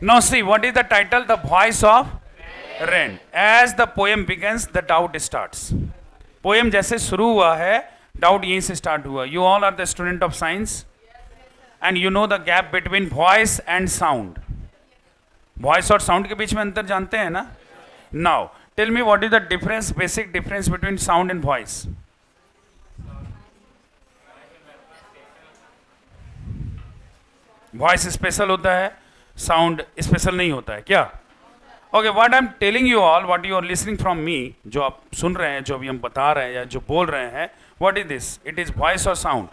Now see, what is the title? The Voice of Rain. As the poem begins, the doubt starts. Poem जैसे शुरू हुआ है, doubt यहीं से start हुआ. You all are the student of science, and you know the gap between voice and sound. Voice और sound के बीच में अंतर जानते हैं ना? Now, tell me what is the difference, basic difference between sound and voice? Voice special होता है, sound special नहीं होता है क्या? Okay, what I'm telling you all, what you are listening from me, जो आप सुन रहे हैं, जो भी हम बता रहे हैं या जो बोल रहे हैं, what is this? It is voice or sound?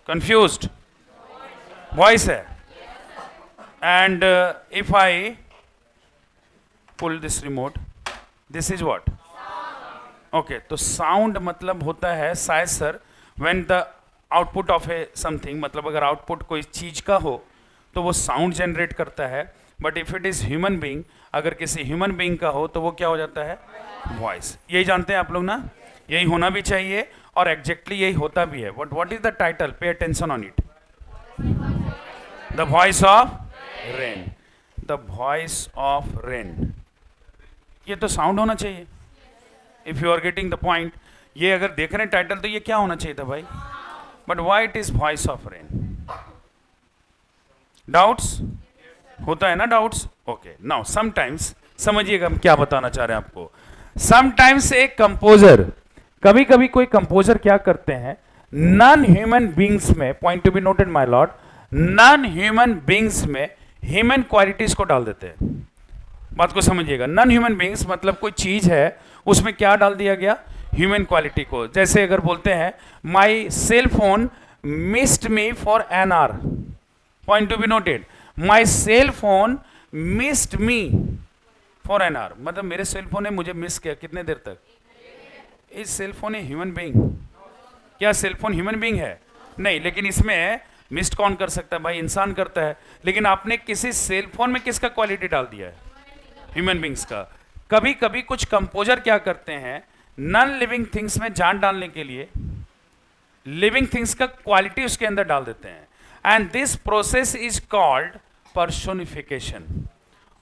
Confused? Voice है. And if I pull this remote, this is what? Okay, तो sound मतलब होता है शायद sir when the output of a something, मतलब अगर output कोई चीज का हो तो वो sound generate करता है. But if it is human being, अगर किसी ह्यूमन बीइंग का हो तो वो क्या हो जाता है? वॉइस. यही जानते हैं आप लोग ना? यही होना भी चाहिए और एग्जैक्टली यही होता भी है. But what is the title? Pay attention on it. The voice of rain. The voice of rain. ये तो साउंड होना चाहिए. If you are getting the point. ये अगर देख रहे हैं टाइटल तो ये क्या होना चाहिए था भाई? But why it is voice of rain? Doubts होता है ना? डाउट्स. ओके, नाउ समटाइम्स समझिएगा हम क्या बताना चाह रहे हैं आपको. समटाइम्स एक कंपोजर, कभी कभी कोई कंपोजर क्या करते हैं, नॉन ह्यूमन बींग्स में, point to be noted my Lord, non human beings में ह्यूमन क्वालिटीज को डाल देते हैं. बात को समझिएगा. नॉन ह्यूमन बींग्स मतलब कोई चीज है उसमें क्या डाल दिया गया? ह्यूमन क्वालिटी को. जैसे अगर बोलते हैं my cell phone missed me for an hour, point to be noted, my cell phone missed me for an hour, मतलब मेरे सेल फोन ने मुझे मिस किया कितने देर तक? इस सेल फोन है ह्यूमन बीइंग. क्या सेल फोन ह्यूमन बीइंग है? नहीं. लेकिन इसमें मिस्ड कौन कर सकता है भाई? इंसान करता है. लेकिन आपने किसी सेल फोन में किसका क्वालिटी डाल दिया है? ह्यूमन बींग्स का. कभी कभी कुछ कंपोजर क्या करते हैं, नॉन लिविंग थिंग्स में जान डालने के लिए लिविंग थिंग्स का क्वालिटी उसके अंदर डाल देते हैं. And this process is called personification.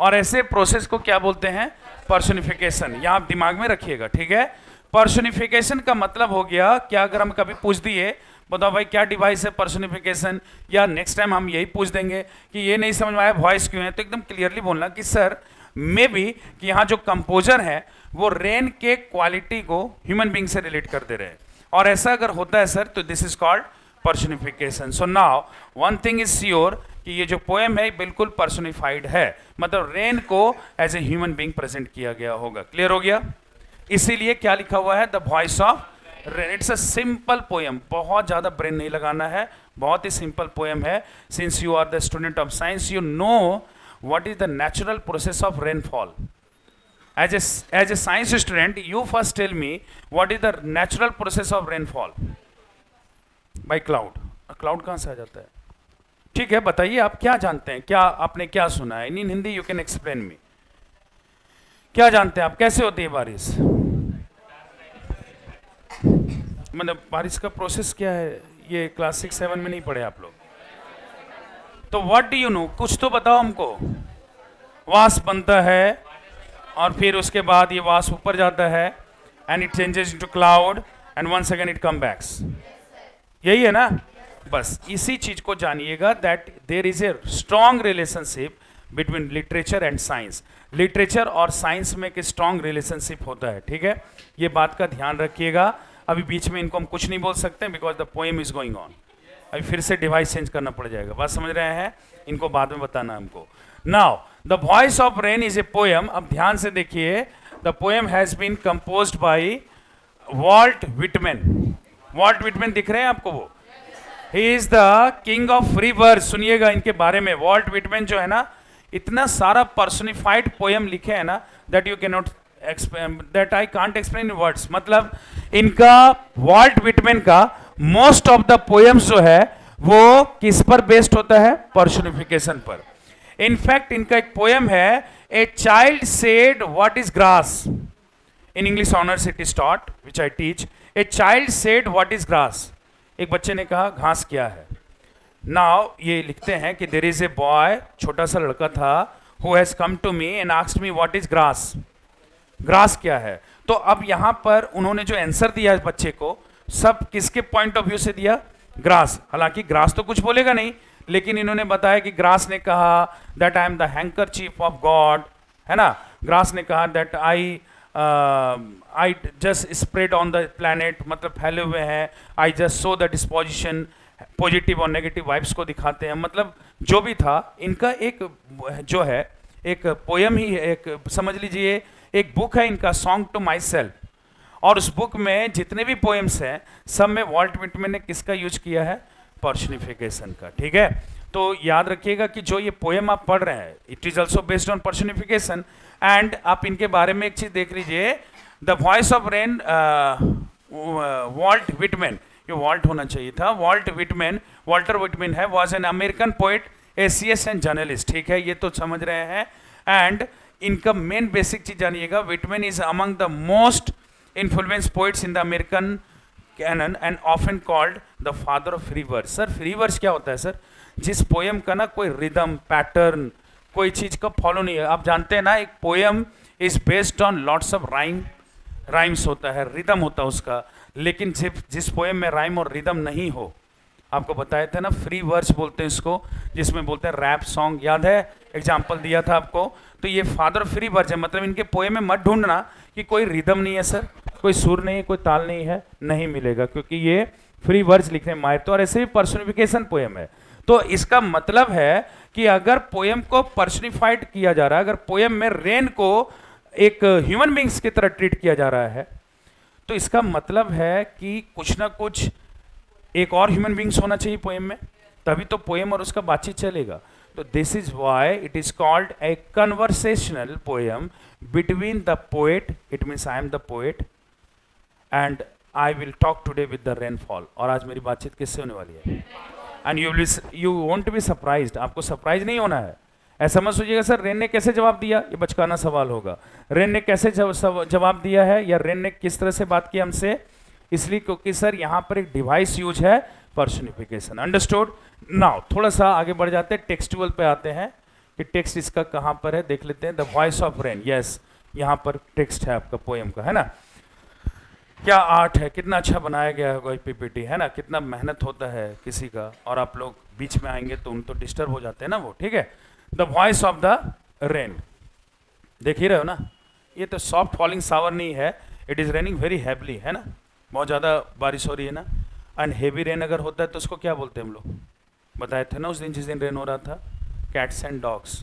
और ऐसे प्रोसेस को क्या बोलते हैं? पर्सोनिफिकेशन. यहां आप दिमाग में रखिएगा, ठीक है? पर्सोनिफिकेशन का मतलब हो गया, क्या अगर हम कभी पूछ दिए बताओ भाई क्या डिवाइस है पर्सोनिफिकेशन, या नेक्स्ट टाइम हम यही पूछ देंगे कि ये नहीं समझ में आया वॉइस क्यों है, तो एकदम क्लियरली बोलना कि सर मे बी कि यहाँ जो कंपोजर है वो रेन के क्वालिटी को ह्यूमन बींग से रिलेट कर दे रहे हैं. और ऐसा अगर होता है सर तो this is called personification. So now one thing is sure कि ये जो पोएम है बिल्कुल पर्सोनिफाइड है, मतलब रेन को as a human being present किया गया होगा. क्लियर हो गया? इसीलिए क्या लिखा हुआ है? The voice of rain. It's a simple poem. बहुत ज्यादा ब्रेन नहीं लगाना है, बहुत ही सिंपल पोएम है. Since you are the student of science, you know what is the natural process of rainfall. As a science student, you first tell me what is the natural process of rainfall? By cloud. Cloud कहाँ से आ जाता है? ठीक है, बताइए आप क्या जानते हैं, क्या आपने क्या सुना है? In Hindi you can explain me. क्या जानते हैं आप, कैसे होती है बारिश? मतलब बारिश का प्रोसेस क्या है? ये क्लास 6-7 में नहीं पढ़े आप लोग? तो व्हाट डू यू नो? कुछ तो बताओ हमको. वाष्प बनता है और फिर उसके बाद ये वाष्प ऊपर जाता है and it changes into cloud and once again it come backs. यही है ना? बस इसी चीज को जानिएगा that there is a strong relationship between literature and science. Literature और साइंस में एक स्ट्रॉन्ग रिलेशनशिप होता है, ठीक है? ये बात का ध्यान रखिएगा. अभी बीच में इनको हम कुछ नहीं बोल सकते because the poem is going on. अभी फिर से डिवाइस चेंज करना पड़ जाएगा. बात समझ रहे हैं? इनको बाद में बताना हमको. Now the voice of rain is a poem. अब ध्यान से देखिए. The poem has been composed by Walt Whitman. Walt Whitman दिख रहे हैं आपको? वो ही is the king of free verse. सुनिएगा इनके बारे में. वॉल्ट विटमैन जो है ना, इतना सारा पर्सनिफाइड पोएम लिखे हैं ना that you can not that I can't explain in words. मतलब इनका वॉल्ट विटमैन का मोस्ट ऑफ द पोएम्स जो है वो किस पर बेस्ड होता है? पर्सोनिफिकेशन पर. इनफैक्ट इनका एक पोएम है, a child said what is grass. In English honours it is taught which I teach. A child said what is grass. एक बच्चे ने कहा घास क्या है. नाउ ये लिखते हैं कि देयर इज ए बॉय, छोटा सा लड़का था, who has come to me and asked me what is grass. Grass क्या है? तो अब यहां पर उन्होंने जो आंसर दिया है बच्चे को, सब किसके पॉइंट ऑफ व्यू से दिया? ग्रास। हालांकि ग्रास तो कुछ बोलेगा नहीं, लेकिन इन्होंने बताया कि ग्रास ने कहा that I am the handkerchief of God, है ना। ग्रास ने कहा that I just spread on the planet, मतलब फैले हुए हैं। I just so the disposition, positive और नेगेटिव वाइब्स को दिखाते हैं। मतलब जो भी था, इनका एक जो है एक पोयम ही है, एक समझ लीजिए एक बुक है इनका, सॉन्ग टू माई सेल्फ। और उस बुक में जितने भी पोएम्स हैं, सब में वॉल्ट विटमैन ने किसका यूज किया है? पर्सनिफिकेशन का। ठीक है, तो याद रखिएगा कि जो ये पोएम आप पढ़ रहे हैं, it is also based on personification. And आप इनके बारे में एक चीज देख लीजिए, the voice of rain, Walt Whitman, ये वॉल्ट होना चाहिए था, वॉल्ट विटमैन, वॉल्टर विटमैन है, was an American poet, ACS and journalist. ठीक है, ये तो समझ रहे हैं। एंड इनका मेन बेसिक चीज जानिएगा, Whitman is among the most influence poets in the American canon and often called the father of free verse. Sir free verse क्या होता है सर? जिस पोएम का ना कोई रिदम पैटर्न, कोई चीज का फॉलो नहीं है। आप जानते हैं ना, एक poem is based on lots of rhymes होता है, रिदम होता है उसका। लेकिन जिस पोएम में राइम और रिदम नहीं हो, आपको बताए थे ना, फ्री वर्स बोलते हैं इसको, जिसमें बोलते हैं रैप सॉन्ग। याद है, एग्जाम्पल दिया था आपको। तो ये फादर फ्री वर्स है, मतलब इनके पोएम में मत ढूंढना कि कोई रिदम नहीं है सर, कोई सुर नहीं है, कोई ताल नहीं है, नहीं मिलेगा, क्योंकि ये फ्री वर्स लिखने में माहिर थे। और ऐसे भी पर्सनिफिकेशन पोएम है। तो इसका मतलब है कि अगर पोएम को पर्सनिफाइड किया जा रहा है, अगर पोएम में रेन को एक ह्यूमन बींग्स की तरह ट्रीट किया जा रहा है, तो इसका मतलब है कि कुछ ना कुछ एक और ह्यूमन बींग्स होना चाहिए पोएम में, तभी तो पोएम और उसका बातचीत चलेगा। तो this is why it is called a conversational poem between the poet, it means I am the poet and I will talk today with the rainfall. और आज मेरी बातचीत किससे होने वाली है? And you won't be surprised, आपको surprise नहीं होना है। ऐसा मत सोचिएगा सर रेन ने कैसे जवाब दिया, ये बचकाना सवाल होगा। रेन ने कैसे जवाब दिया है, या रेन ने किस तरह से बात की हमसे, इसलिए क्योंकि सर यहाँ पर एक डिवाइस यूज है, पर्सनिफिकेशन। अंडरस्टूड? नाउ थोड़ा सा आगे बढ़ जाते हैं, टेक्सचुअल पे आते हैं कि टेक्स्ट इसका कहाँ पर है, देख लेते हैं। The voice of rain, yes, यहाँ पर टेक्स्ट है आपका पोएम का, है ना। क्या आर्ट है, कितना अच्छा बनाया गया है पीपीटी, है ना, कितना मेहनत होता है किसी का, और आप लोग बीच में आएंगे तो उन तो डिस्टर्ब हो जाते हैं ना वो। ठीक है, the voice of the rain, देख ही रहे हो ना, ये तो सॉफ्ट फॉलिंग सावर नहीं है, it is raining very heavily, है ना, बहुत ज़्यादा बारिश हो रही है ना। एंड हेवी रेन अगर होता है तो उसको क्या बोलते हैं हम लोग, बताए थे ना उस दिन जिस दिन रेन हो रहा था, cats and dogs.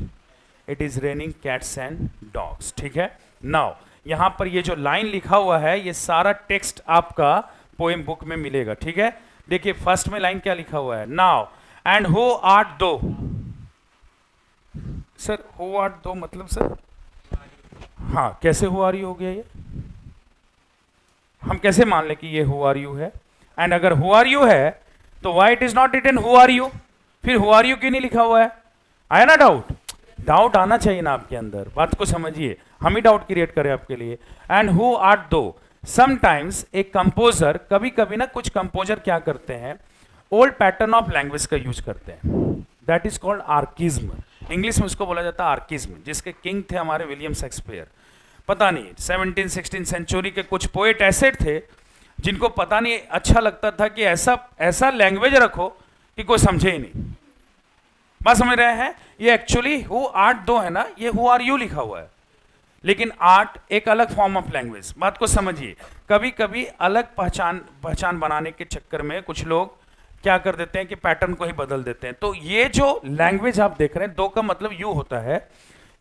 It is raining cats and dogs. ठीक है, नाउ यहाँ पर ये जो लाइन लिखा हुआ है, ये सारा टेक्स्ट आपका पोएम बुक में मिलेगा। ठीक है, देखिए फर्स्ट में लाइन क्या लिखा हुआ है, नाउ एंड हु आर्ट दो। सर हु आर्ट दो मतलब सर, हाँ कैसे हु आर यू हो गया ये, हम कैसे मान लें कि ये हु आर यू है? एंड अगर हु आर यू है तो why it is not written who are you, फिर हु आर यू क्यों नहीं लिखा हुआ है? आया ना डाउट? डाउट आना चाहिए ना आपके अंदर, बात को समझिए, हम ही डाउट क्रिएट करें आपके लिए। एंड हु आर्ट दो, समटाइम्स एक कंपोजर, कभी कभी ना कुछ कंपोजर क्या करते हैं, ओल्ड पैटर्न ऑफ लैंग्वेज का यूज करते हैं, दैट इज कॉल्ड आर्किज्म। इंग्लिश में उसको बोला जाता है आर्किज्म, जिसके किंग थे हमारे विलियम शेक्सपियर। पता नहीं 17-16 सेंचुरी के कुछ पोएट ऐसे थे जिनको पता नहीं अच्छा लगता था कि ऐसा लैंग्वेज रखो कि कोई समझे ही नहीं। बात समझ रहे हैं? ये एक्चुअली हु आर्ट दो है ना, ये हु आर यू लिखा हुआ है, लेकिन आर्ट एक अलग फॉर्म ऑफ लैंग्वेज। बात को समझिए, कभी कभी अलग पहचान बनाने के चक्कर में कुछ लोग क्या कर देते हैं कि पैटर्न को ही बदल देते हैं। तो ये जो लैंग्वेज आप देख रहे हैं, दो का मतलब यू होता है,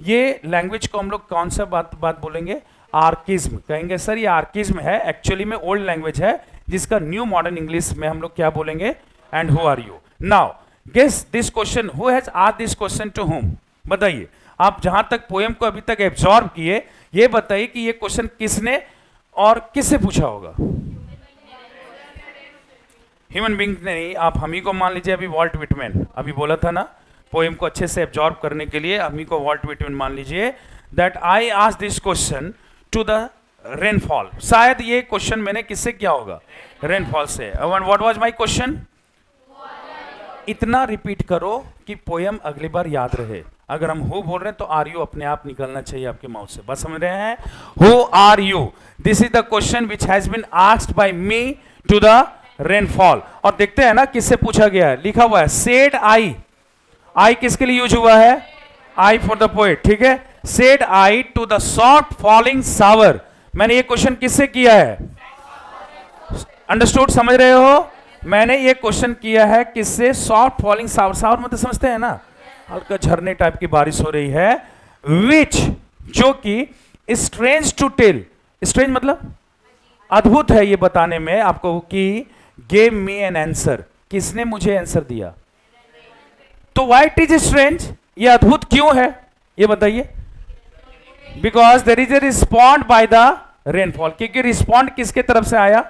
ये लैंग्वेज को हम लोग कौन सा बात बोलेंगे, आर्किज्म कहेंगे। सर ये आर्किज्म है, एक्चुअली में ओल्ड लैंग्वेज है, जिसका न्यू मॉडर्न इंग्लिश में हम लोग क्या बोलेंगे, and who are you. Now guess this question, who has asked this question to whom? बताइए, आप जहां तक पोएम को अभी तक एब्जॉर्ब किए, ये बताइए कि ये क्वेश्चन किसने और किससे पूछा होगा? ह्यूमन बीइंग ने नहीं, आप हम ही को मान लीजिए। अभी वॉल्ट विटमैन अभी बोला था ना, पोएम को अच्छे से एब्जॉर्ब करने के लिए हम ही को वॉल्ट विटमैन मान लीजिए, that I asked this question to the rainfall. शायद ये क्वेश्चन मैंने किससे किया होगा, रेनफॉल से। What was my question? इतना रिपीट करो कि पोयम अगली बार याद रहे। अगर हम हु बोल रहे हैं तो आर यू अपने आप निकलना चाहिए आपके माउथ से। बस समझ रहे हैं? Who are you, this is the question which has been asked by me to the rainfall. और देखते हैं ना किससे पूछा गया है। लिखा हुआ है सेड आई, आई किसके लिए यूज हुआ है? आई फॉर द पोएट, ठीक है। Said I to the soft falling shower, मैंने ये क्वेश्चन किससे किया है? अंडरस्टूड, समझ रहे हो? मैंने ये क्वेश्चन किया है किससे? सॉफ्ट फॉलिंग सावर। सावर मतलब समझते हैं ना, हल्का झरने टाइप की बारिश हो रही है। विच, जो कि स्ट्रेंज टू टेल, स्ट्रेंज मतलब अद्भुत है ये बताने में आपको, कि गेव मी एन आंसर, किसने मुझे आंसर दिया। तो व्हाई इट इज स्ट्रेंज, ये अद्भुत क्यों है ये बताइए। Because there is A respond bye the rainfall, क्योंकि रिस्पॉन्ड किसके तरफ से आया?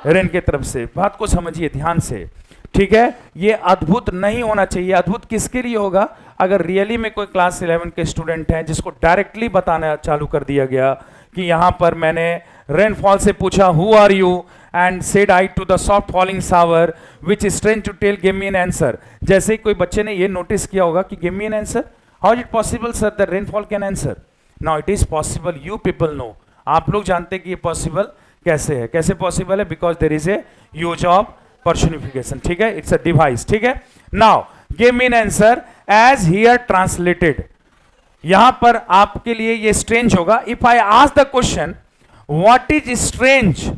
रेन के तरफ से। बात को समझिए ध्यान से, ठीक है। ये अद्भुत नहीं होना चाहिए। अद्भुत किसके लिए होगा? अगर रियली में कोई क्लास 11 के स्टूडेंट हैं जिसको डायरेक्टली बताना चालू कर दिया गया कि यहां पर मैंने रेनफॉल से पूछा who are you and said I to the soft falling shower which strange to tell give me an answer. जैसे ही कोई बच्चे ने ये नोटिस किया होगा कि give me an answer, how is it possible sir that rainfall can answer? Now it is possible, you people no, आप लोग जानते हैं कि ये पॉसिबल कैसे है। कैसे पॉसिबल है? Because there is a use of personification, ठीक है, इट्स अ डिवाइस, ठीक है। Now give me an answer as here translated, यहां पर आपके लिए ये स्ट्रेंज होगा। If I ask the question what is strange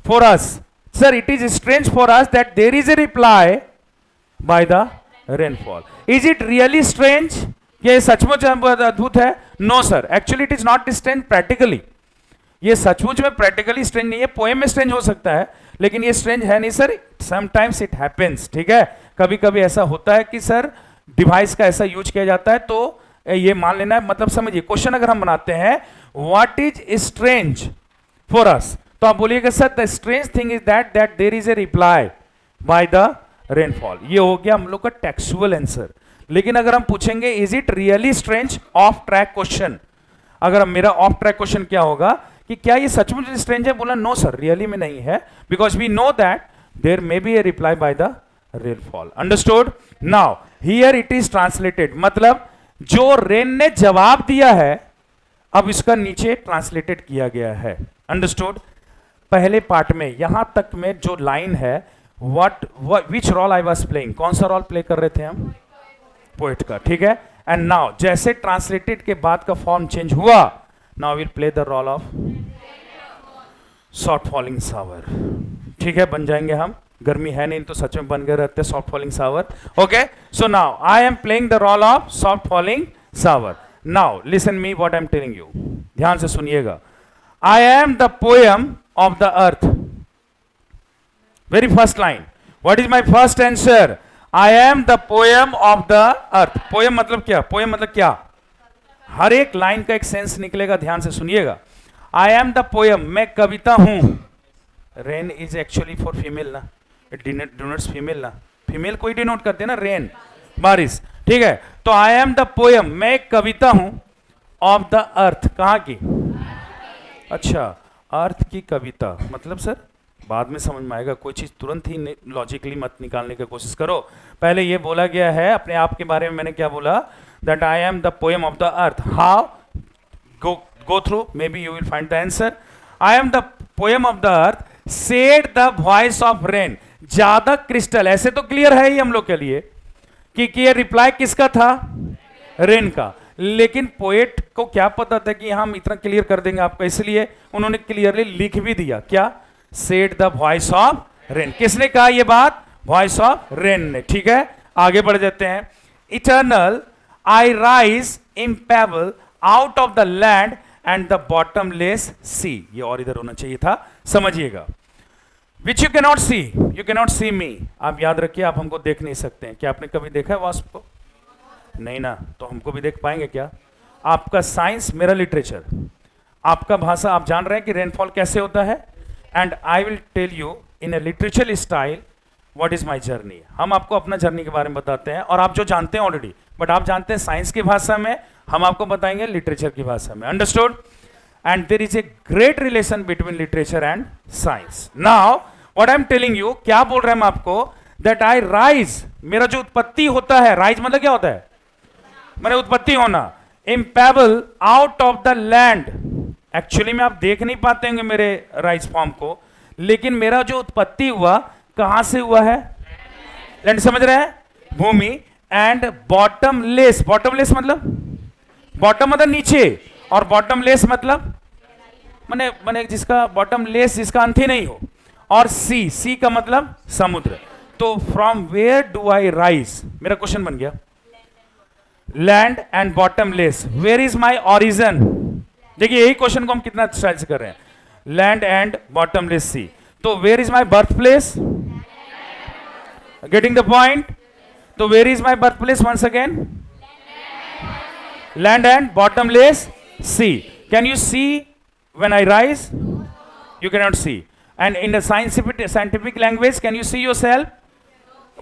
for us, sir it is strange for us that there is a reply by the rainfall. Is it really strange, ये सचमुच अद्भुत है? No sir, actually it is not strange practically, ये सचमुच में practically strange नहीं है। Poem में स्ट्रेंज हो सकता है लेकिन ये स्ट्रेंज है नहीं सर। समटाइम्स इट हैपेंस, ठीक है, कभी कभी ऐसा होता है कि सर डिवाइस का ऐसा यूज किया जाता है, तो ये मान लेना है। मतलब समझिए, क्वेश्चन अगर हम बनाते हैं what is strange for us, तो आप बोलिएगा sir the strange thing is that there is a reply by the rainfall. ये हो गया हम लोग का टेक्सुअल आंसर। लेकिन अगर हम पूछेंगे is it really strange, of track question, अगर मेरा ऑफ ट्रैक क्वेश्चन क्या होगा कि क्या ये सचमुच स्ट्रेंज है? बोला नो सर, रियली में नहीं है, because we know that there may be a reply by the rainfall. Understood? Now here it is translated, मतलब जो रेन ने जवाब दिया है अब इसका नीचे ट्रांसलेटेड किया गया है। अंडरस्टूड? पहले पार्ट में यहां तक में जो लाइन है which role I was playing, कौन सा रोल प्ले कर रहे थे हम? पोएट का, ठीक है। एंड नाउ जैसे ट्रांसलेटेड के बाद का फॉर्म चेंज हुआ, now will play the role of soft falling shower, ठीक है, बन जाएंगे हम। गर्मी है नहीं तो सच में बन गए रहते soft falling shower. Okay, so now I am playing the role of soft falling shower. Now listen me what I am telling you, ध्यान से सुनिएगा। I am the poem of the earth, very first line, what is my first answer? I am the poem of the earth. Poem मतलब क्या? Poem मतलब क्या? हर एक line का एक सेंस निकलेगा, ध्यान से सुनिएगा। आई एम द पोएम, मैं कविता हूं। Rain is actually for female ना, इट डिनोट्स फीमेल ना, फीमेल कोई डिनोट करते हैं ना, रेन बारिश, ठीक है। तो आई एम द पोएम, मैं एक कविता हूं, ऑफ द अर्थ, कहां की? अच्छा, अर्थ की कविता, मतलब सर बाद में समझ में आएगा, कोई चीज तुरंत ही लॉजिकली मत निकालने की कोशिश करो। पहले ये बोला गया है अपने आप के बारे में, मैंने क्या बोला? That I am the poem of the earth. How? go through, maybe you will find the answer. I am the poem of the earth, said the voice of rain. ज्यादा क्रिस्टल, ऐसे तो क्लियर है ही हम लोग के लिए कि ये रिप्लाई किसका था? रेन का। लेकिन पोएट को क्या पता था कि हम इतना क्लियर कर देंगे आपको, इसलिए उन्होंने क्लियरली लिख भी दिया, क्या? Said the voice of rain. किसने कहा ये बात? वॉइस ऑफ रेन ने, ठीक है। आगे बढ़ जाते हैं। Eternal I rise impalpable out of the land and the bottomless sea, ये और इधर होना चाहिए था, समझिएगा। Which you cannot see, you cannot see me, आप याद रखिए आप हमको देख नहीं सकते हैं। क्या आपने कभी देखा है वास्प को? नहीं ना, तो हमको भी देख पाएंगे क्या? आपका साइंस, मेरा लिटरेचर, आपका भाषा, आप जान रहे हैं कि रेनफॉल कैसे होता है। And I will tell you in a literature style what is my journey. हम आपको अपना जर्नी के बारे में बताते हैं, और आप जो जानते हैं ऑलरेडी, बट आप जानते हैं साइंस की भाषा में, हम आपको बताएंगे लिटरेचर की भाषा में। Understood? And there is a great relation between literature and science. Now what I am telling you, क्या बोल रहे हैं हम आपको? दैट आई राइज, मेरा जो उत्पत्ति होता है, राइज मतलब क्या होता है, मेरे उत्पत्ति होना, impalpable out of the land. Actually में आप देख नहीं पाते होंगे मेरे राइज फॉर्म को, लेकिन मेरा जो उत्पत्ति हुआ कहां से हुआ है, लैंड, समझ रहे हैं, भूमि। एंड बॉटमलेस, बॉटमलेस मतलब, बॉटम मतलब नीचे, और बॉटमलेस मतलब माने माने जिसका बॉटमलेस, जिसका अंत ही नहीं हो। और सी, सी का मतलब समुद्र। तो from where do I rise, मेरा क्वेश्चन बन गया, land and bottomless, where is my origin. देखिए यही क्वेश्चन को हम कितना स्टाइल से कर रहे हैं, लैंड एंड बॉटमलेस सी। तो where is my birth place, getting the point. तो where is my birth place, once again, land and bottomless sea. Can you see when I rise? You cannot see. And in the scientific language, can you see yourself?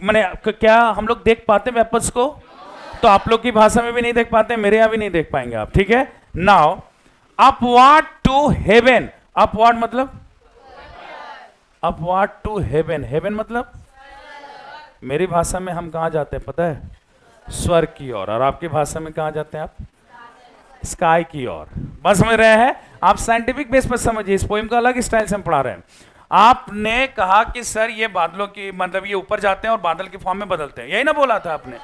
माने क्या हम लोग देख पाते हैं vapours को? तो आप लोग की भाषा में भी नहीं देख पाते, मेरे यहाँ भी नहीं देख पाएंगे आप, ठीक है। Now upward to heaven, upward मतलब, अपवार्ड टू हेवन, हेवन मतलब, मेरी भाषा में हम कहाँ जाते हैं पता है, स्वर्ग की ओर, और आपकी भाषा में कहाँ जाते हैं आप, स्काई की ओर। बस समझ रहे हैं आप, साइंटिफिक बेस पर समझिए, इस पोएम का अलग स्टाइल से हम पढ़ा रहे हैं। आपने कहा कि सर ये बादलों की मतलब ये ऊपर जाते हैं और बादल की फॉर्म में बदलते हैं, यही ना बोला था आपने।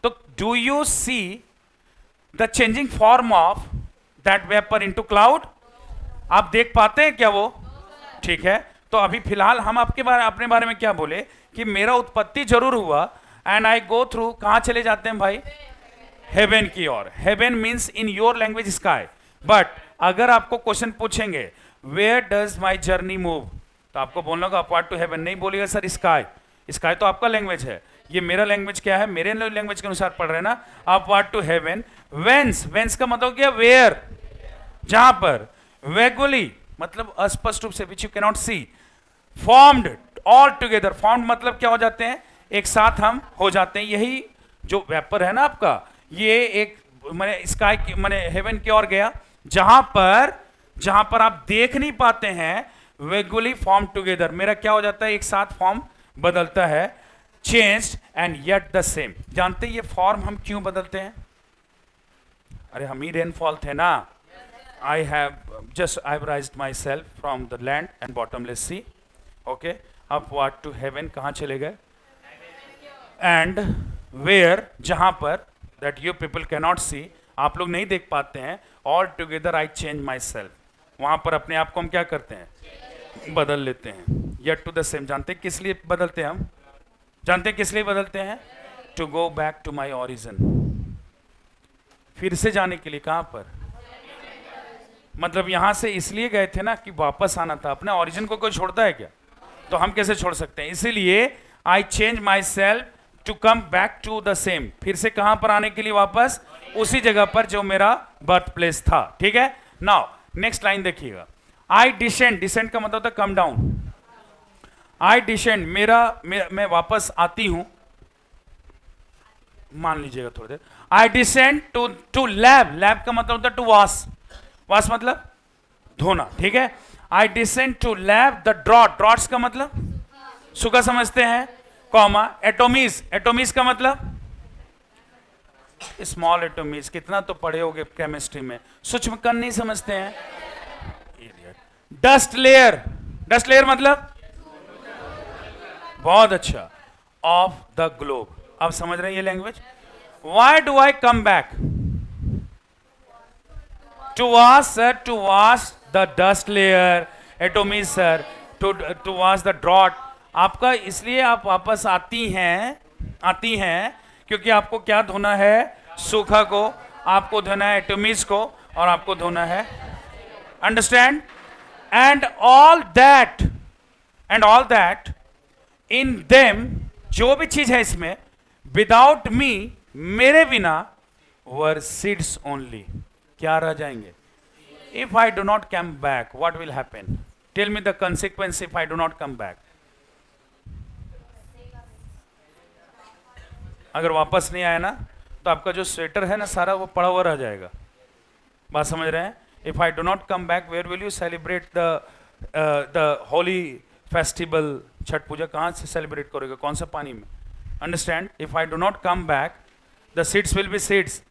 तो do you see the changing form of that vapour into cloud, आप देख पाते हैं क्या वो, ठीक है। तो अभी फिलहाल हम आपके बारे, अपने बारे में क्या बोले कि मेरा उत्पत्ति जरूर हुआ, एंड आई गो थ्रू, कहां चले जाते हैं भाई, हेवन की ओर। Heaven means in your language sky, but अगर आपको क्वेश्चन पूछेंगे where does my journey move, तो आपको बोलना होगा अपवार्ड टू हेवन, नहीं बोलिएगा सर स्काई, स्काई तो आपका लैंग्वेज है, ये मेरा लैंग्वेज क्या है, मेरे लैंग्वेज के अनुसार पढ़ रहे हैं ना, upward to heaven. Whence, whence का मतलब क्या, वेयर, जहां पर, वेगुली मतलब अस्पष्ट रूप से, विच you cannot C, formed all together, formed मतलब क्या हो जाते हैं, एक साथ हम हो जाते हैं। यही जो वेपर है ना आपका, ये एक मैंने स्काई की मैंने हेवन की ओर गया, जहां पर आप देख नहीं पाते हैं, वेगुअली फॉर्म टुगेदर, मेरा क्या हो जाता है, एक साथ फॉर्म बदलता है, changed and yet the same. जानते हैं ये फॉर्म हम क्यों बदलते हैं, अरे हम ही रेनफॉल थे ना, I have raised myself from the land and bottomless sea, okay, upward to heaven, कहां चले गए, एंड वेयर, जहां पर, that you people cannot see, आप लोग नहीं देख पाते हैं, altogether I change myself, वहां पर अपने आप को हम क्या करते हैं, बदल लेते हैं, येट टू द सेम। जानते हैं किस लिए बदलते हैं हम, जानते हैं किस लिए बदलते हैं, to go back to my origin, फिर से जाने के लिए, कहां पर, मतलब यहां से इसलिए गए थे ना कि वापस आना था, अपने ओरिजिन को कोई छोड़ता है क्या, तो हम कैसे छोड़ सकते हैं, इसीलिए I change myself to come back to the same, फिर से कहां पर आने के लिए, वापस उसी जगह पर जो मेरा बर्थ प्लेस था, ठीक है। नाउ नेक्स्ट लाइन देखिएगा, आई डिसेंड, डिसेंड का मतलब होता है कम डाउन, आई डिसेंड, मैं वापस आती हूं, मान लीजिएगा थोड़ी देर, आई डिसेंड टू लैब, लैब का मतलब होता है टू वॉश, वॉश मतलब धोना, ठीक है। I descend to lave the drought, droughts का मतलब सूखा समझते हैं, कॉमा, एटोमीज, एटोमीज का मतलब स्मॉल एटोमीज, कितना तो पढ़े होगे केमिस्ट्री में, सूक्ष्म कण नहीं समझते हैं, डस्ट लेयर, डस्ट लेयर मतलब बहुत अच्छा, ऑफ द ग्लोब, आप समझ रहे हैं ये language. Why do I come back, to wash sir, to wash the dust layer, atomies sir, to wash the drought, आपका इसलिए आप वापस आती हैं क्योंकि आपको क्या धोना है, सूखा को, आपको धोना है एटोमीज को, और आपको धोना है, understand, and all that in them, जो भी चीज है इसमें, विदाउट मी, मेरे बिना, वर सीड्स ओनली, क्या रह जाएंगे, if I do not come back what will happen, tell me the consequence if I do not come back, अगर वापस नहीं आया ना तो आपका जो स्वेटर है ना सारा वो पड़ा हुआ रह जाएगा, बात समझ रहे हैं। If I do not come back where will you celebrate the holy festival Chhath Puja कहाँ से सेलिब्रेट करोगे, कौन सा पानी में? Understand? If I do not come back the seeds will be seeds,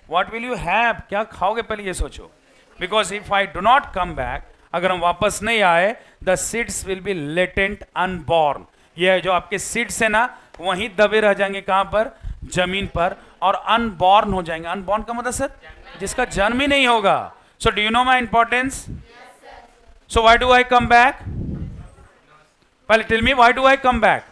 what will you have, क्या खाओगे पहले ये सोचो। Because if I do not come back, अगर हम वापस नहीं आए, the seeds will be latent unborn, ये जो आपके सीड्स है ना वहीं दबे रह जाएंगे, कहां पर? जमीन पर, और अनबॉर्न हो जाएंगे। अनबॉर्न का मतलब सर जिसका जन्म ही नहीं होगा। So do you know my importance? So why do I come back? पहले tell me, why do I come back?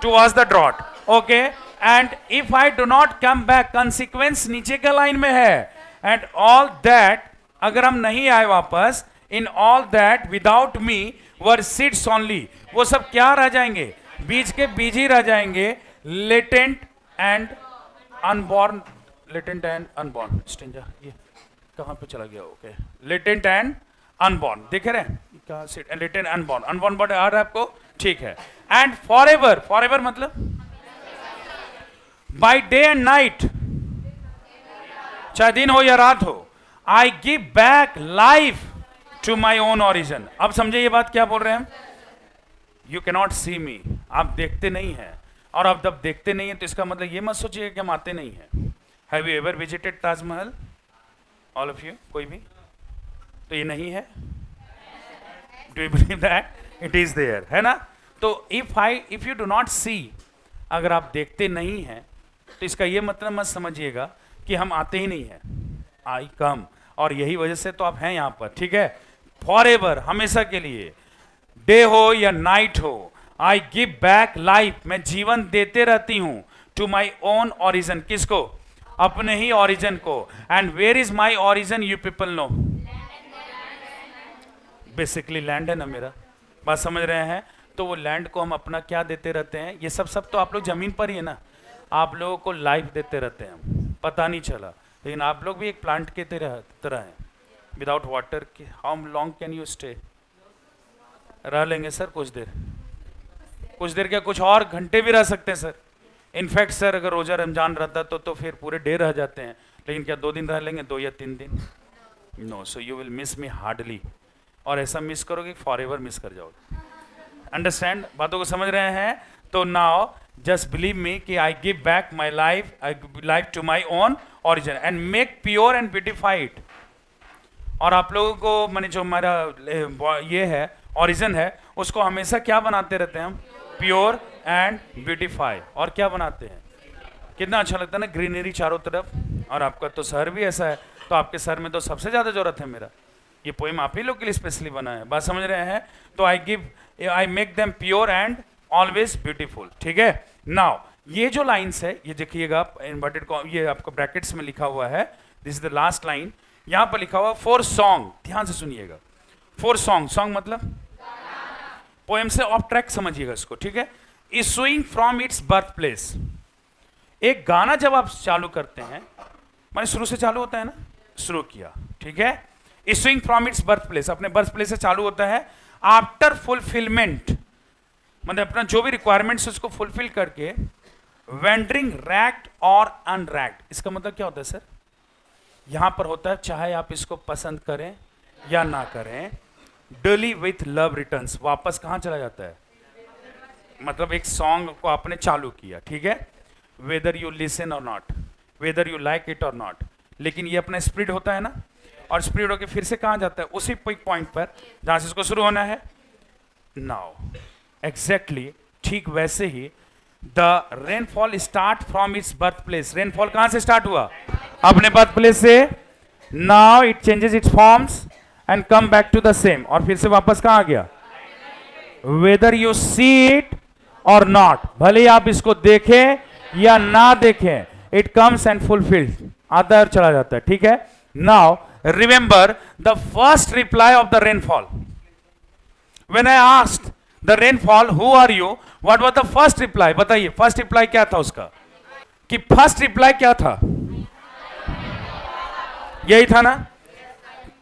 Towards the drought, okay. And if I do not come back, consequence नीचे के line में है, and all that, अगर हम नहीं आए वापस, in all that without me were seeds only, वो सब क्या रह जाएंगे? बीज के बीज ही रह जाएंगे, latent and unborn. Latent and unborn, stanza ये कहां पे चला गया? ओके, लेटेंट एंड अनबॉर्न, देख रहे हैं क्या? लेटेंट अनबॉर्न, अनबॉर्न वर्ड आ रहा है आपको, ठीक है। एंड फॉरएवर, फॉरएवर मतलब बाय डे एंड नाइट, चाहे दिन हो या रात हो, I give back life to my own origin. अब समझे ये बात क्या बोल रहे हैं हम? यू कैनॉट सी मी, आप देखते नहीं हैं, और आप जब देखते नहीं हैं तो इसका मतलब ये मत सोचिए कि हम आते नहीं हैं। Have you ever visited Taj Mahal? All of you, कोई भी? तो ये नहीं है? Do you believe that it is there, है ना? तो if you do not see, अगर आप देखते नहीं हैं तो इसका ये मतलब मत समझिएगा कि हम आते ही नहीं हैं। आई कम, और यही वजह से तो आप हैं यहाँ पर, ठीक है? फॉरएवर, हमेशा के लिए, डे हो या नाइट हो, आई गिव बैक लाइफ, मैं जीवन देते रहती हूं, टू माई ओन ओरिजिन, किसको? अपने ही ओरिजिन को। And where is my origin, you people know? Basically land है ना मेरा, बात समझ रहे हैं? तो वो लैंड को हम अपना क्या देते रहते हैं? ये सब तो आप लोग जमीन पर ही है ना, आप लोगों को लाइफ देते रहते हैं, पता नहीं चला, लेकिन आप लोग भी एक प्लांट के तरह हैं। Without water how long can you stay? रह लेंगे सर कुछ देर, कुछ देर क्या, कुछ और घंटे भी रह सकते हैं सर। इनफैक्ट सर अगर रोजा रमजान रहता तो फिर पूरे डे रह जाते हैं, लेकिन क्या 2 दिन रह लेंगे, 2 या 3 दिन? No, so you will miss me hardly, और ऐसा मिस करोगे फॉर एवर मिस कर जाओगे। अंडरस्टैंड? बातों को समझ रहे हैं? तो नाउ जस्ट बिलीव मी कि I give back my life to my own origin and make pure and beautified. और आप लोगों को मैंने जो हमारा ये है ओरिजिन है, उसको हमेशा क्या बनाते रहते हैं हम? Pure and beautify. और क्या बनाते हैं? कितना अच्छा लगता है ना, ग्रीनरी चारों तरफ। और आपका तो शहर भी ऐसा है, तो आपके शहर में तो सबसे ज्यादा जरूरत है मेरा। ये पोएम आप ही लोग के लिए स्पेशली बना है, बात समझ रहे हैं? तो I make them pure and always beautiful, ठीक है? नाउ ये जो लाइन्स है, ये देखिएगा इन्वर्टेड, ये आपको ब्रैकेट्स में लिखा हुआ है, this is the last line. यहां पर लिखा हुआ फॉर सॉन्ग, ध्यान से सुनिएगा। फॉर सॉन्ग, सॉन्ग मतलब पोएम से ऑफ ट्रैक समझिएगा इसको, ठीक है? Issuing from its birth place, एक गाना जब आप चालू करते हैं, मैंने शुरू से चालू होता है ना, शुरू किया, ठीक है? Issuing from its birth place, अपने बर्थ प्लेस से चालू होता है। आफ्टर फुलफिलमेंट, मतलब अपना जो भी रिक्वायरमेंट्स उसको फुलफिल करके, वेंडरिंग रैक्ड और अनरैक्ड, इसका मतलब क्या होता है सर? यहां पर होता है चाहे आप इसको पसंद करें या ना करें, डेली विथ लव रिटर्न्स, वापस कहां चला जाता है? मतलब एक सॉन्ग को आपने चालू किया, ठीक है? वेदर यू लिसन और not, weather you like it और नॉट, लेकिन ये अपना स्प्रिड होता है ना, और स्प्रिड होकर फिर से कहां जाता है? उसी पॉइंट पर जहां से इसको शुरू होना है। नाउ एग्जैक्टली ठीक वैसे ही the rainfall start from its birth place, rainfall कहां से स्टार्ट हुआ? अपने बर्थ प्लेस से। Now it changes its forms and come back to the same, और फिर से वापस कहां आ गया? वेदर यू सी इट और नॉट, भले ही आप इसको देखें या ना देखें, इट कम्स एंड फुलफिल्ड, आता है और चला जाता है, ठीक है? Now remember the first reply of the rainfall, when I asked the rainfall who are you, what was the first reply? बताइए फर्स्ट रिप्लाई क्या था उसका? कि फर्स्ट रिप्लाई क्या था? यही था ना?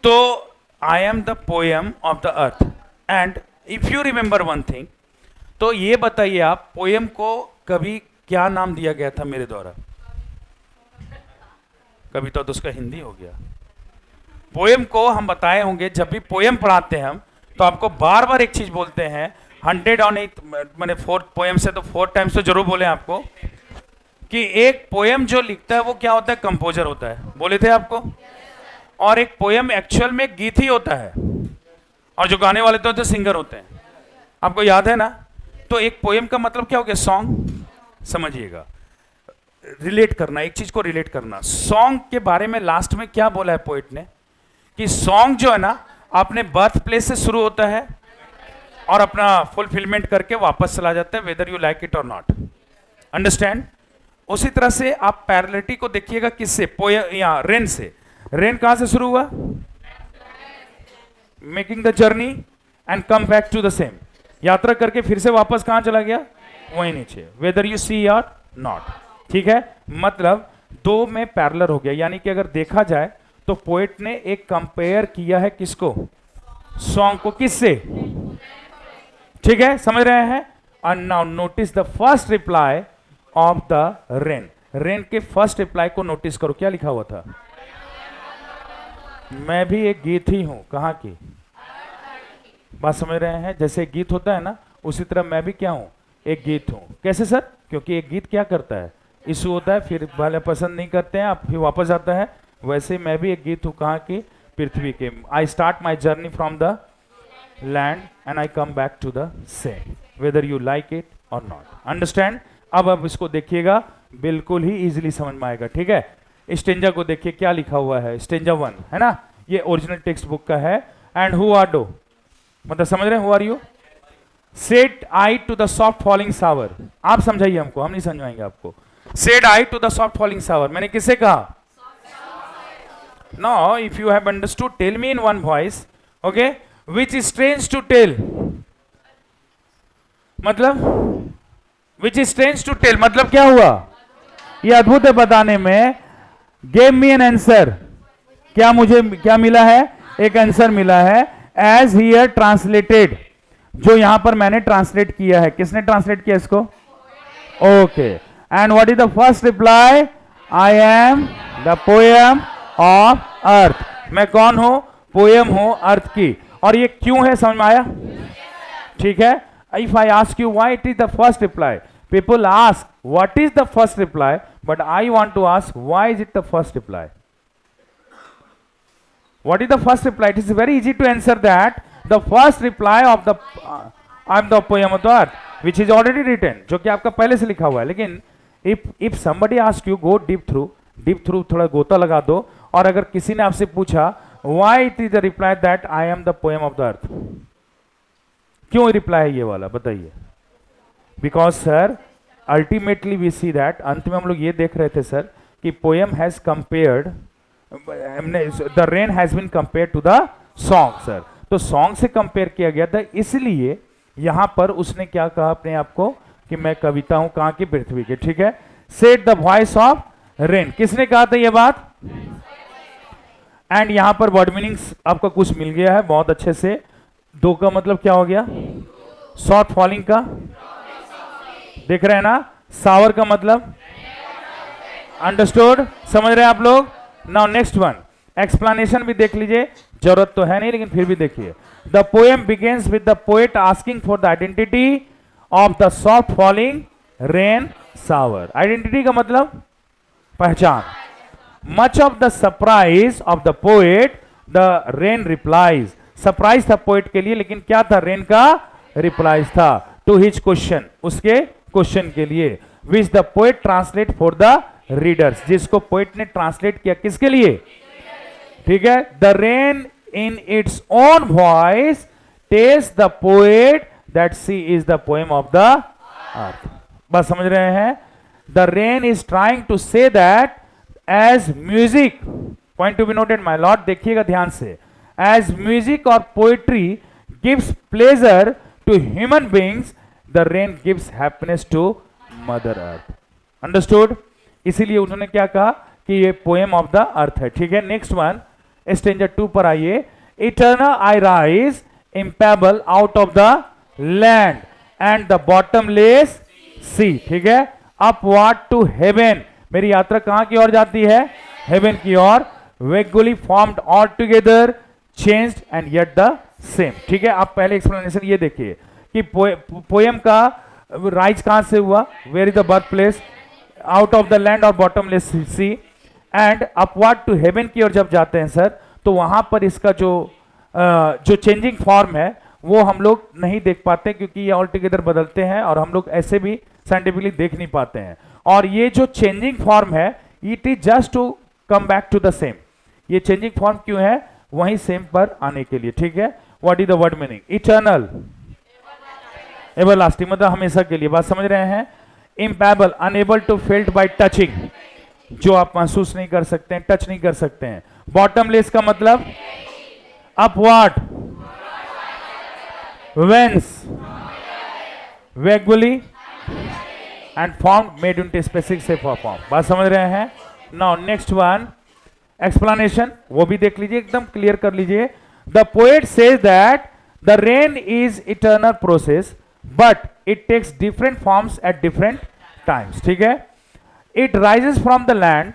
तो आई am the poem of the earth. And if you remember one thing, तो ये बताइए आप, पोएम को कभी क्या नाम दिया गया था मेरे द्वारा? कभी तो उसका हिंदी हो गया। पोएम को हम बताए होंगे, जब भी पोएम पढ़ाते हैं हम, तो आपको बार बार एक चीज बोलते हैं, 100 ऑन 8 मैंने 4 पोएम से तो 4 टाइम्स तो जरूर बोले आपको कि एक पोएम जो लिखता है वो क्या होता है, कंपोजर होता है, बोले थे आपको। और एक पोएम एक्चुअल में गीत ही होता है, और जो गाने वाले तो होते सिंगर होते हैं, आपको याद है ना। तो एक पोएम का मतलब क्या हो गया, सॉन्ग। समझिएगा, रिलेट करना, एक चीज को रिलेट करना। सॉन्ग के बारे में लास्ट में क्या बोला है पोएट ने, कि सॉन्ग जो है ना अपने बर्थ प्लेस से शुरू होता है और अपना फुलफिलमेंट करके वापस चला जाता है, वेदर यू लाइक इट और नॉट। अंडरस्टैंड। उसी तरह से आप पैरेललिटी को देखिएगा, किससे, पोएम या रेन से। रेन कहां से शुरू हुआ, making the journey and come back to the same, यात्रा करके फिर से वापस कहां चला गया, वहीं नीचे, वेदर यू सी और नॉट। ठीक है, मतलब दो में पैरेलल हो गया। यानी कि अगर देखा जाए तो पोएट ने एक कंपेयर किया है किसको, सॉन्ग को, किससे। ठीक है, समझ रहे हैं। And now notice the first reply of the rain. Rain के फर्स्ट रिप्लाई को नोटिस करो, क्या लिखा हुआ था, मैं भी एक गीत ही हूं, कहां की बात समझ रहे हैं। जैसे एक गीत होता है ना, उसी तरह मैं भी क्या हूं, एक गीत हूं। कैसे सर, क्योंकि एक गीत क्या करता है, इशू होता है, फिर वाले पसंद नहीं करते हैं, आप फिर वापस आता है। वैसे मैं भी एक गीत हूं, कहां की, पृथ्वी के। I start my journey from the land and I come back to the same, whether you like it और नॉट। अंडरस्टैंड। अब इसको देखिएगा, बिल्कुल ही इजीली समझ में आएगा। ठीक है, स्टेंजा को देखिए क्या लिखा हुआ है, स्टेंजा 1 है ना, ये ओरिजिनल टेक्स्ट बुक का है। एंड हु आर डो, मतलब समझ रहे हैं, who are you, said I to the soft falling shower. आप समझाइए हमको, हम नहीं समझाएंगे आपको। Said I to the soft falling shower, मैंने किससे कहा, no, if you have understood tell me in one voice, okay. Which is strange to tell, मतलब which is strange to tell मतलब क्या हुआ, ये अद्भुत है बताने में। गेव मी एन आंसर, क्या मुझे क्या मिला है, एक आंसर मिला है। एज हियर ट्रांसलेटेड, जो यहां पर मैंने ट्रांसलेट किया है, किसने ट्रांसलेट किया इसको, okay. And what is the first reply, I am the poem of earth. मैं कौन हूं, पोएम हूं अर्थ की। और ये क्यों है, समझ में आया। ठीक है, if I ask you why it is the first reply, people ask what is the first reply, but I want to ask why is it the first reply. What is the first reply? It is very easy to answer that. The first reply of the I am the poem of the earth, which is already written, जो कि आपका पहले से लिखा हुआ है। लेकिन if somebody asks you, go deep through थोड़ा गोता लगा दो, और अगर किसी ने आपसे पूछा why it is the reply that I am the poem of the earth, क्यों रिप्लाई है ये वाला, बताइए। Because sir ultimately we see that, अंत में हम लोग ये देख रहे थे सर कि poem has compared, the rain has been compared to the song sir. तो सॉन्ग से कंपेयर किया गया था, इसलिए यहां पर उसने क्या कहा अपने आप को कि मैं कविता हूं, कहां की, पृथ्वी की। ठीक है, said the voice of rain, किसने कहा था ये बात। एंड यहां पर वर्ड मीनिंग्स आपका कुछ मिल गया है बहुत अच्छे से। दो का मतलब क्या हो गया, सॉफ्ट फॉलिंग का, देख रहे हैं ना, सावर का मतलब, अंडरस्टूड, समझ रहे हैं आप लोग। नाउ नेक्स्ट वन, एक्सप्लेनेशन भी देख लीजिए, जरूरत तो है नहीं लेकिन फिर भी देखिए। The poem begins with the poet asking for the identity of the soft falling rain shower. Identity का मतलब पहचान। Much of the surprise of the poet the rain replies, surprise था पोएट के लिए, लेकिन क्या था, रेन का रिप्लाइज था टू हिज क्वेश्चन, उसके क्वेश्चन के लिए। Which the poet translate for the readers, जिसको पोएट ने ट्रांसलेट किया किसके लिए, ठीक है। The rain in its own voice tells the poet that she is the poem of the earth. बस समझ रहे हैं। The rain is trying to say that as music, point to be noted my lord, देखिएगा ध्यान से, as music और poetry gives pleasure to human beings, the rain gives happiness to mother earth. Understood. इसीलिए उन्होंने क्या कहा कि ये पोएम ऑफ द अर्थ है। ठीक है, नेक्स्ट वन, स्टेंजा 2 पर आइए। Eternal I rise impalpable out of the land and the bottomless sea. ठीक है, अपवार्ड टू हेवन, मेरी यात्रा कहां की ओर जाती है, हेवन की ओर। Vaguely formed all together, changed and yet the same. ठीक है, आप पहले एक्सप्लेनेशन ये देखिए कि पोएम का राइज कहां से हुआ, where is the birth place, out of the land और bottomless sea, and upward to heaven की ओर जब जाते हैं सर, तो वहां पर इसका जो चेंजिंग फॉर्म है वो हम लोग नहीं देख पाते, क्योंकि ये ऑल टुगेदर बदलते हैं और हम लोग ऐसे भी साइंटिफिकली देख नहीं पाते हैं। और ये जो चेंजिंग फॉर्म है, it is just to come back to the same. ये चेंजिंग फॉर्म क्यों है, वहीं सेम पर आने के लिए, ठीक है। What is the word meaning, eternal, everlasting, मतलब हमेशा के लिए, बात समझ रहे हैं। Impalpable, unable to felt by touching, जो आप महसूस नहीं कर सकते हैं, टच नहीं कर सकते हैं। बॉटमलेस का मतलब upward, whence, vaguely and form made into specific shape of form, बात समझ रहे हैं। नाउ नेक्स्ट वन, एक्सप्लेनेशन, वो भी देख लीजिए, एकदम क्लियर कर लीजिए। The poet says that the rain is eternal process but it takes different forms at different times, ठीक है। It rises from the land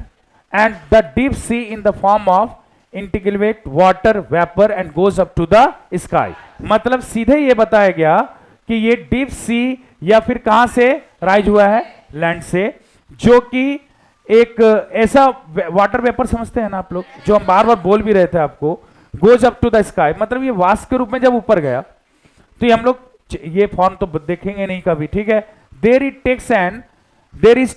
and the deep sea in the form of integrate water vapour and goes up to the sky. मतलब सीधे ये बताया गया कि ये deep sea या फिर कहां से राइज हुआ है, लैंड से, जो कि एक ऐसा वाटर वेपर समझते हैं ना आप लोग, जो हम बार बार बोल भी रहे थे आपको, goes up to the sky, मतलब ये वास्प के रूप में जब ऊपर गया, तो ये हम लोग ये फॉर्म तो देखेंगे नहीं कभी, ठीक है। There is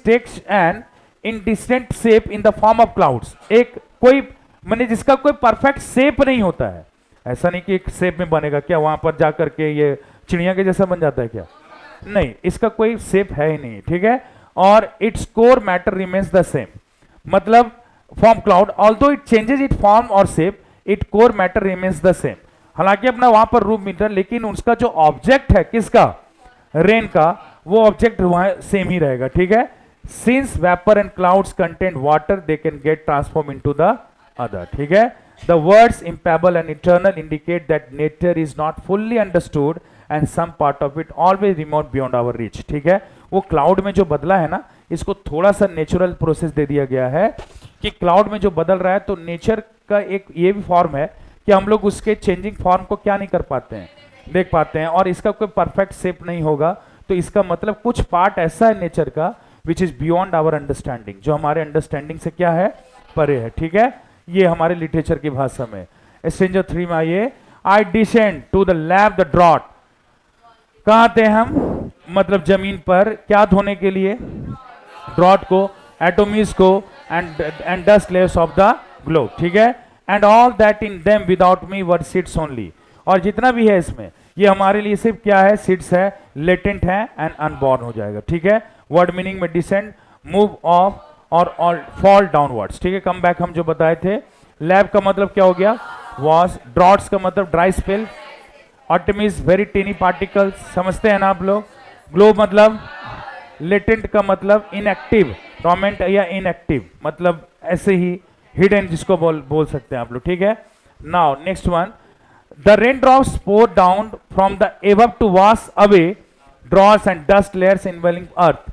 takes an indistinct shape in the form of clouds, एक कोई माने जिसका कोई परफेक्ट शेप नहीं होता है, ऐसा नहीं कि एक शेप में बनेगा, क्या वहां पर जाकर के ये चिड़िया के जैसा बन जाता है क्या, नहीं, इसका कोई शेप है ही नहीं, ठीक है। और its core matter remains the same, मतलब form cloud although it changes it form और shape, it core matter remains the same, हालांकि अपना वहां पर रूप मीटर, लेकिन उसका जो ऑब्जेक्ट है किसका, रेन का, वो ऑब्जेक्ट वहां सेम ही रहेगा, ठीक है। Since vapour and clouds contain water they can get transform into the other, ठीक है। The words impalpable and eternal indicate that nature is not fully understood and some part of it always remote beyond our reach, ठीक है। वो cloud में जो बदला है ना, इसको थोड़ा सा नेचुरल प्रोसेस दे दिया गया है कि क्लाउड में जो बदल रहा है, तो नेचर का एक ये भी फॉर्म है कि हम लोग उसके चेंजिंग फॉर्म को क्या नहीं कर पाते हैं, देख पाते हैं, और इसका कोई परफेक्ट शेप नहीं होगा, तो इसका मतलब कुछ पार्ट ऐसा है नेचर का which is beyond our understanding, जो हमारे अंडरस्टैंडिंग से क्या है, परे है, ठीक है। ये हमारे लिटरेचर की भाषा में। स्ट्रेंजर 3 में आइए, I descend to the lave the drouth, कहाँ थे हम, मतलब जमीन पर, क्या धोने के लिए, ड्रॉट को, एटोमीज को, and dust layers of the globe, ठीक है। And all that in them without me were seeds only, और जितना भी है इसमें, ये हमारे लिए सिर्फ क्या है, सीड्स है, लेटेंट है एंड अनबॉर्न हो जाएगा, ठीक है। वर्ड मीनिंग में डिसेंड, मूव ऑफ और फॉल डाउनवर्ड्स, ठीक है। कम बैक हम जो बताए थे। लैब का मतलब क्या हो गया, वॉश, ड्रॉट्स का मतलब dry spell, atomies very tiny particles, समझते हैं ना आप लोग। ग्लोब मतलब लेटेंट का मतलब इनएक्टिव, डोमेंट या इनएक्टिव, मतलब ऐसे ही हिडन, जिसको बोल सकते हैं आप लोग, ठीक है। Now next one, the rain drops pour down from the above to wash away drouths and dust layers enveloping earth,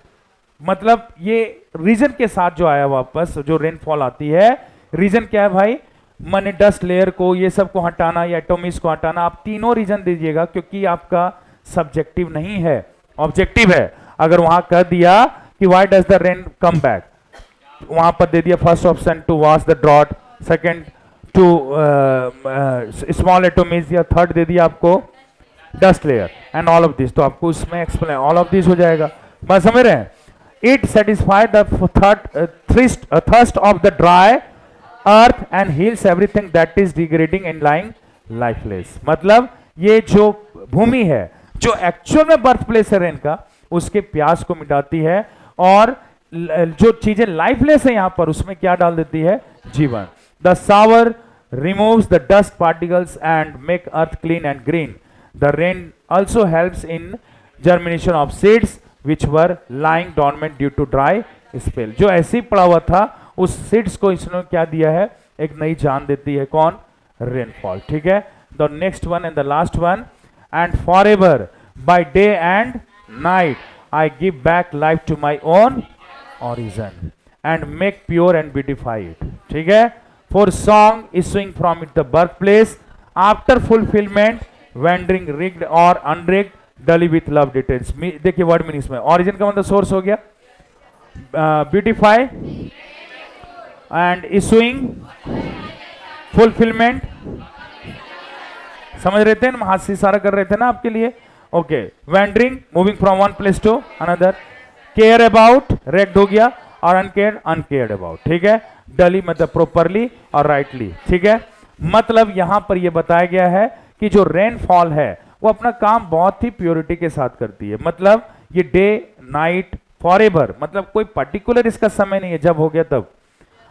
मतलब ये रीजन के साथ जो आया वापस, जो रेनफॉल आती है, रीजन क्या है भाई, माने डस्ट लेयर को, ये सब को हटाना या एटॉमिक्स को हटाना, आप तीनों रीजन दीजिएगा, क्योंकि आपका सब्जेक्टिव नहीं है, ऑब्जेक्टिव है। अगर वहां कह दिया कि why does the rain come back, वहां पर दे दिया first option to wash the drought, second to small atomics, या थर्ड दे दिया आपको dust layer and all of this, तो आपको उसमें एक्सप्लेन ऑल ऑफ दिस हो जाएगा, बात समझ रहे हैं। It satisfies the thirst of the dry earth and heals everything that is degrading and lying lifeless, मतलब ये जो भूमि है, जो एक्चुअल में बर्थ प्लेस है रेन का, उसके प्यास को मिटाती है, और जो चीजें लाइफलेस है यहां पर, उसमें क्या डाल देती है, जीवन। The shower removes the dust particles and make earth clean and green. The rain also helps in germination of seeds which were lying dormant due to dry spell. जो ऐसे ही पड़ा हुआ था, उस सीड्स को इसने क्या दिया है, एक नई जान देती है, कौन, रेनफॉल, ठीक है। The next one and the last one, and forever by day and night I give back life to my own origin and make pure and beautify it, ठीक है। For song issuing from it the birth place after fulfilment, wandering rigged or unrigged, duly with love details. देखिए word meaning में origin का मतलब source हो गया, beautify and issuing fulfilment, समझ रहे थे, हम हाथ से इशारा कर रहे थे ना आपके लिए। Okay, wandering moving from one place to another, care about wrecked हो गया, और अनकेयर्ड अनकेयर्ड अबाउट, ठीक है। डली मतलब प्रॉपरली और राइटली, ठीक है। मतलब यहां पर यह बताया गया है कि जो रेनफॉल है वो अपना काम बहुत ही प्योरिटी के साथ करती है। मतलब ये डे नाइट फॉरएवर, मतलब कोई पर्टिकुलर इसका समय नहीं है, जब हो गया तब।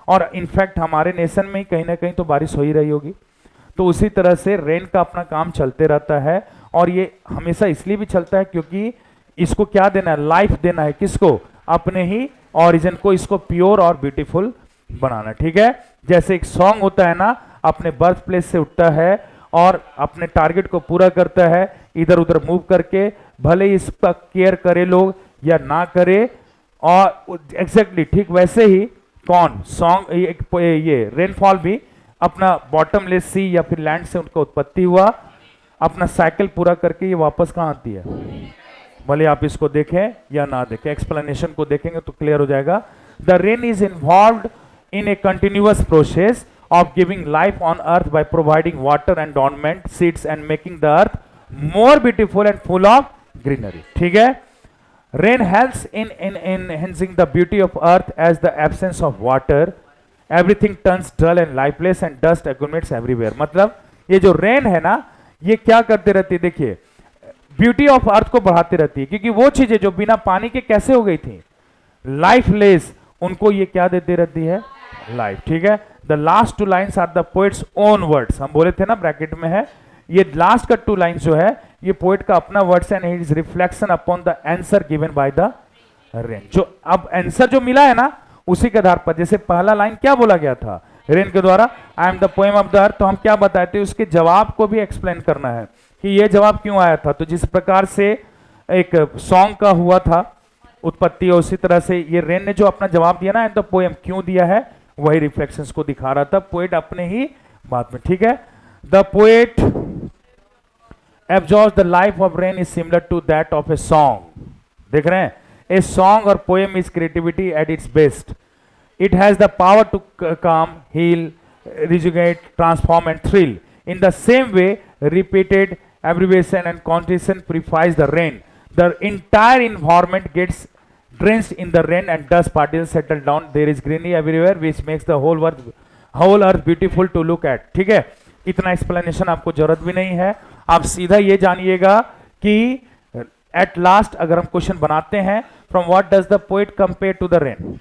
और इनफैक्ट हमारे नेशन में ही कहीं ना कहीं तो बारिश हो ही रही होगी, तो उसी तरह से रेन का अपना काम चलते रहता है। और ये हमेशा इसलिए भी चलता है क्योंकि इसको क्या देना है, लाइफ देना है, किसको, अपने ही ओरिजिन को, इसको प्योर और ब्यूटीफुल बनाना, ठीक है। जैसे एक सॉन्ग होता है ना, अपने बर्थ प्लेस से उठता है और अपने टारगेट को पूरा करता है, इधर उधर मूव करके, भले ही इसका केयर करे लोग या ना करे। और एग्जैक्टली ठीक वैसे ही कौन सॉन्ग, ये रेनफॉल भी अपना बॉटमलेस सी या फिर लैंड से उनका उत्पत्ति हुआ, अपना साइकिल पूरा करके ये वापस कहां आती है। भले आप इसको देखें या ना देखें, एक्सप्लेनेशन को देखेंगे तो क्लियर हो जाएगा। The rain is involved in A continuous process of giving life on earth by providing water and ornament seeds and making the earth more beautiful and full of greenery, ठीक है। rain helps in enhancing the beauty of earth as the absence of water everything turns dull and lifeless and dust accumulates everywhere। मतलब ये जो rain है ना, ये क्या करते रहती है, देखिए ब्यूटी ऑफ अर्थ को बढ़ाती रहती है, क्योंकि वो चीजें जो बिना पानी के कैसे हो गई थी, लाइफलेस, उनको ये क्या देती रहती है, लाइफ, ठीक है। The last two lines are the poet's own words, हम बोले थे ना ब्रैकेट में है, ये लास्ट का टू लाइन्स जो है ये पोएट का अपना words and it is reflection upon the answer given by the rain. जो अब आंसर जो मिला है ना, उसी के आधार पर, जैसे पहला लाइन क्या बोला गया था रेन के द्वारा, आई am the poem of the अर्थ, तो हम क्या बताए थे, उसके जवाब को भी एक्सप्लेन करना है कि ये जवाब क्यों आया था। तो जिस प्रकार से एक सॉन्ग का हुआ था उत्पत्ति, उसी तरह से ये रेन ने जो अपना जवाब दिया ना, द पोएम क्यों दिया है, वही रिफ्लेक्शंस को दिखा रहा था पोएट अपने ही बात में, ठीक है। The poet absorbs the life of rain is similar to that of a song, देख रहे हैं, ए सॉन्ग और poem is creativity at its best, it has the power to calm, heal, rejuvenate, transform and thrill. In the same way repeated abbreviation and continuation purifies the rain, the entire environment gets drenched in the rain and dust particles settle down, there is greenery everywhere which makes the whole earth beautiful to look at, ठीक है। इतना explanation आपको जरूरत भी नहीं है, आप सीधा ये जानिएगा कि एट लास्ट अगर हम क्वेश्चन बनाते हैं, from what does the poet compare to the rain,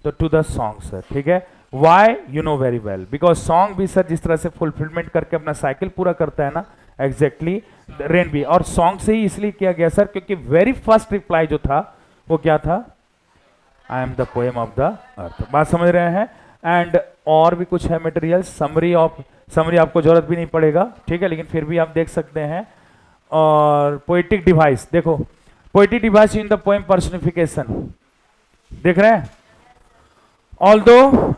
तो टू द सॉन्ग सर, ठीक है। Why you know very well, because song भी सर जिस तरह से फुलफिलमेंट करके अपना साइकिल पूरा करता है ना, एग्जैक्टली रेन भी, और सॉन्ग से ही इसलिए किया गया सर क्योंकि वेरी फर्स्ट रिप्लाई जो था वो क्या था, आई am the poem of the अर्थ, बात समझ रहे हैं। एंड और भी कुछ है मटेरियल, समरी आपको जरूरत भी नहीं पड़ेगा, ठीक है, लेकिन फिर भी आप देख सकते हैं। और पोएटिक डिवाइस, देखो poetic device in the poem personification, देख रहे हैं। Although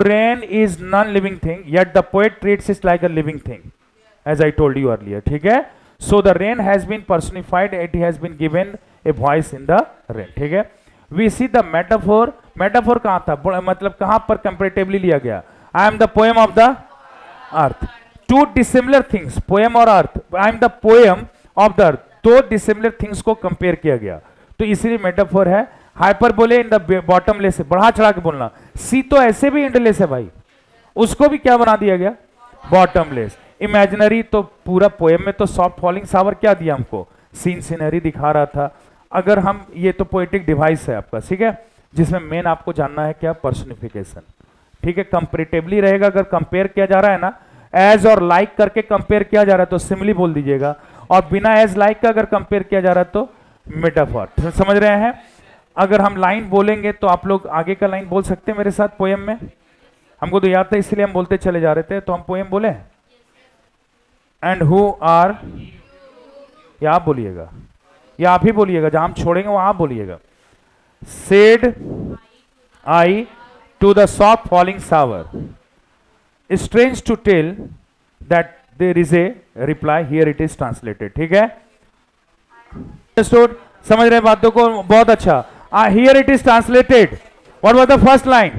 rain is non-living thing, yet the poet treats it like a living thing, as I told you earlier, ठीक है। So the rain has been personified, it has been given a voice in the rain, ठीक है। We see the metaphor कहाँ था, मतलब कहाँ पर comparatively लिया गया, I am the poem of the earth, two dissimilar things, poem और earth, I am the poem of the earth, दो dissimilar things को compare किया गया, तो इसीलिए metaphor है। हाइपर बोले इन द बॉटमलेस है, बढ़ा चढ़ा के बोलना, सी तो ऐसे भी एंडलेस है भाई, उसको भी क्या बना दिया गया, बॉटमलेस। इमेजिनरी तो पूरा पोएम में तो सॉफ्ट फॉलिंग शावर क्या दिया हमको, सीनरी दिखा रहा था। अगर हम ये तो पोएटिक डिवाइस है आपका, ठीक है, जिसमें मेन आपको जानना है क्या, पर्सनिफिकेशन, ठीक है। कंपेरेटिवली रहेगा, अगर कंपेयर किया जा रहा है ना, एज और लाइक करके कंपेयर किया जा रहा है तो सिमिली बोल दीजिएगा, और बिना एज लाइक का अगर कंपेयर किया जा रहा है तो मेटाफॉर, समझ रहे हैं। अगर हम लाइन बोलेंगे तो आप लोग आगे का लाइन बोल सकते हैं मेरे साथ पोएम में, हमको तो याद था इसलिए हम बोलते चले जा रहे थे, तो हम पोएम बोले, एंड हु आर, या आप बोलिएगा या आप ही बोलिएगा, जहां हम छोड़ेंगे वहां आप बोलिएगा। Said I to the soft falling shower, strange to tell that there is a reply, here it is translated, ठीक है। अंडरस्टूड? समझ रहे हैं बातों को? बहुत अच्छा। Here it is translated. What was the first line?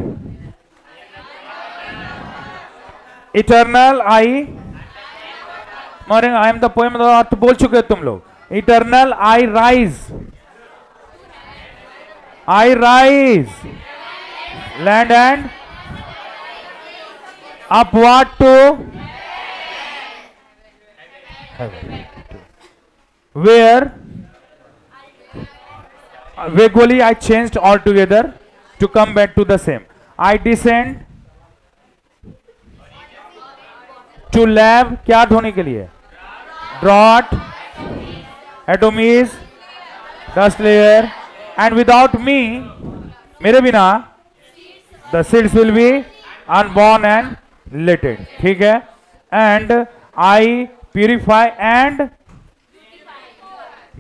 Eternal I morning, I am the poem, अर्थ बोल चुके हो तुम लोग। Eternal I rise, I rise, land and upward to where vaguely I changed altogether to come back to the same. I descend to lab, क्या ढोने के लिए? Draught, atomies, dust layer, and without me, मेरे बिना, the seeds will be unborn and lated. ठीक है? And I purify and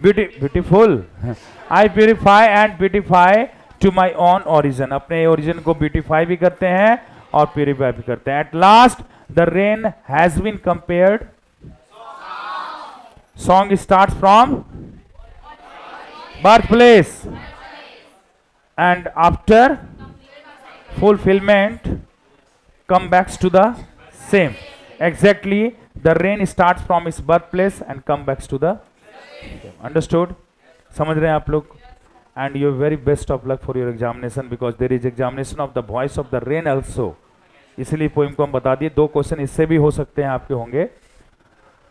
beautiful. I purify and beautify to my own origin. अपने origin को beautify भी करते हैं और purify भी करते हैं. At last the rain has been compared. Song starts from birthplace and after fulfillment come back to the same. Exactly, the rain starts from its birthplace and come back to the understood? समझ रहे हैं आप लोग? And you very best of luck for your examination because there is examination of the voice of the rain also. इसलिए poem को हम बता दिए, 2 क्वेश्चन इससे भी हो सकते हैं आपके होंगे।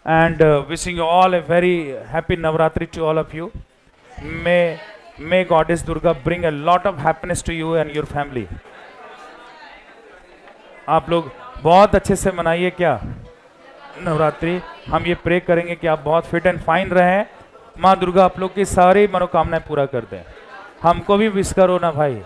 And wishing you all a very happy Navratri to all of you. May goddess Durga bring a lot of happiness to you and your family. आप लोग बहुत अच्छे से मनाइए क्या नवरात्रि। हम ये प्रे करेंगे कि आप बहुत फिट एंड फाइन रहें, माँ दुर्गा आप लोग की सारी मनोकामनाएं पूरा कर दें। हमको भी विश करो ना भाई।